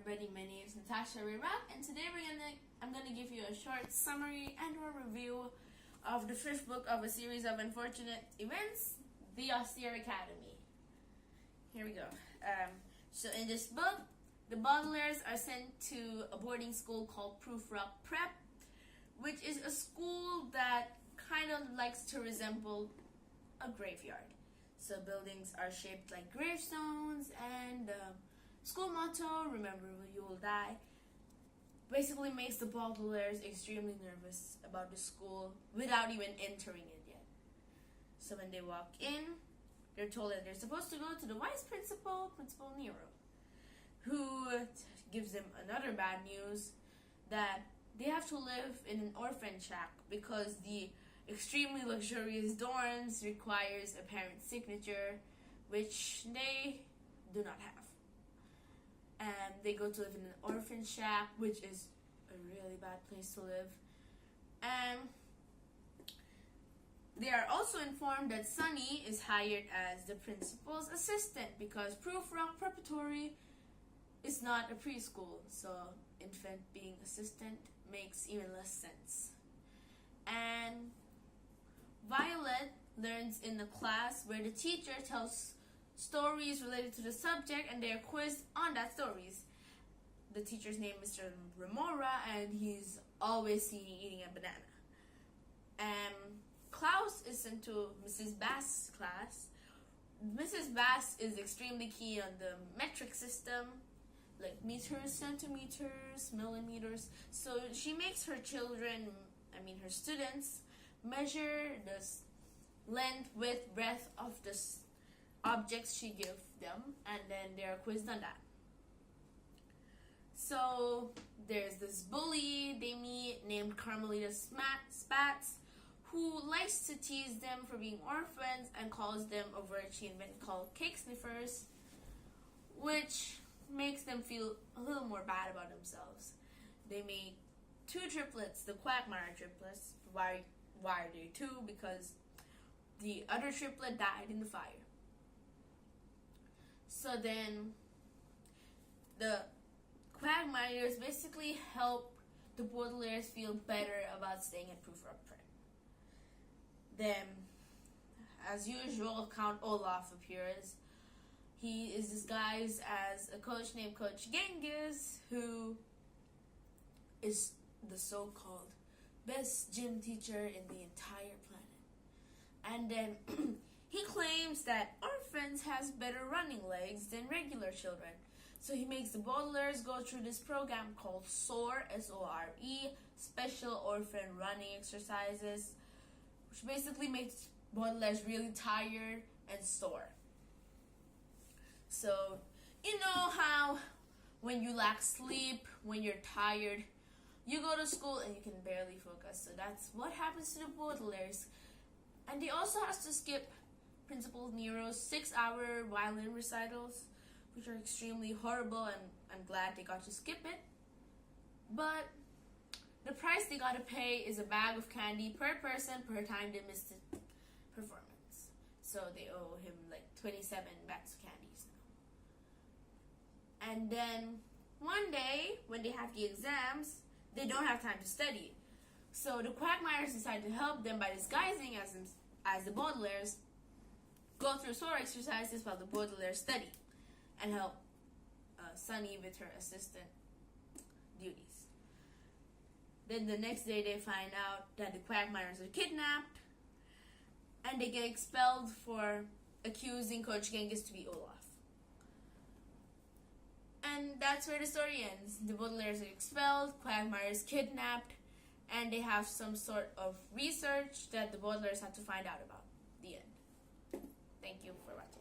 everybody, my name is Natasha Rayrock, and today I'm gonna give you a short summary and or review of the fifth book of a series of unfortunate events, The Austere Academy. Here we go. So in this book, the Baudelaires are sent to a boarding school called Prufrock Prep, which is a school that kind of likes to resemble a graveyard. So buildings are shaped like gravestones, and school motto, remember you will die, basically makes the Baudelaires extremely nervous about the school without even entering it yet. So when they walk in, they're told that they're supposed to go to the vice principal, Principal Nero, who gives them another bad news that they have to live in an orphan shack because the extremely luxurious dorms requires a parent's signature, which they do not have. And they go to live in an orphan shack, which is a really bad place to live. And they are also informed that Sunny is hired as the principal's assistant because Prufrock Preparatory is not a preschool, so infant being assistant makes even less sense. And Violet learns in the class where the teacher tells stories related to the subject and they are quizzed on that stories. The teacher's name is Mr. Remora, and he's always seen eating a banana. And Klaus is sent to Mrs. Bass's class. Mrs. Bass is extremely keen on the metric system, like meters, centimeters, millimeters. So she makes her her students, measure the length, width, breadth of the objects she gives them, and then they are quizzed on that. So there's this bully they meet named Carmelita Spatz, who likes to tease them for being orphans and calls them a word she invented called cake sniffers, which makes them feel a little more bad about themselves. They make two triplets, the Quagmire triplets. Why are they two? Because the other triplet died in the fire. So then the Quagmires basically help the Baudelaires feel better about staying at Prufrock Prep. Then, as usual, Count Olaf appears. He is disguised as a coach named Coach Genghis, who is the so-called best gym teacher in the entire planet. And then he claims that orphans has better running legs than regular children. So he makes the Baudelaires go through this program called SOAR, S-O-R-E, Special Orphan Running Exercises, which basically makes Baudelaires really tired and sore. So, you know how when you lack sleep, when you're tired, you go to school and you can barely focus. So that's what happens to the Baudelaires. And they also have to skip Principal Nero's 6-hour violin recitals, which are extremely horrible, and I'm glad they got to skip it. But the price they gotta pay is a bag of candy per person per time they missed the performance. So they owe him like 27 bags of candies now. And then one day, when they have the exams, they don't have time to study. So the Quagmires decide to help them by disguising as the Baudelaires, go through SOAR exercises while the Baudelaires study, and help Sunny with her assistant duties. Then the next day they find out that the Quagmires are kidnapped, and they get expelled for accusing Coach Genghis to be Olaf. And that's where the story ends. The Baudelaires are expelled, Quagmires kidnapped, and they have some sort of research that the Baudelaires have to find out about. The end. Thank you for watching.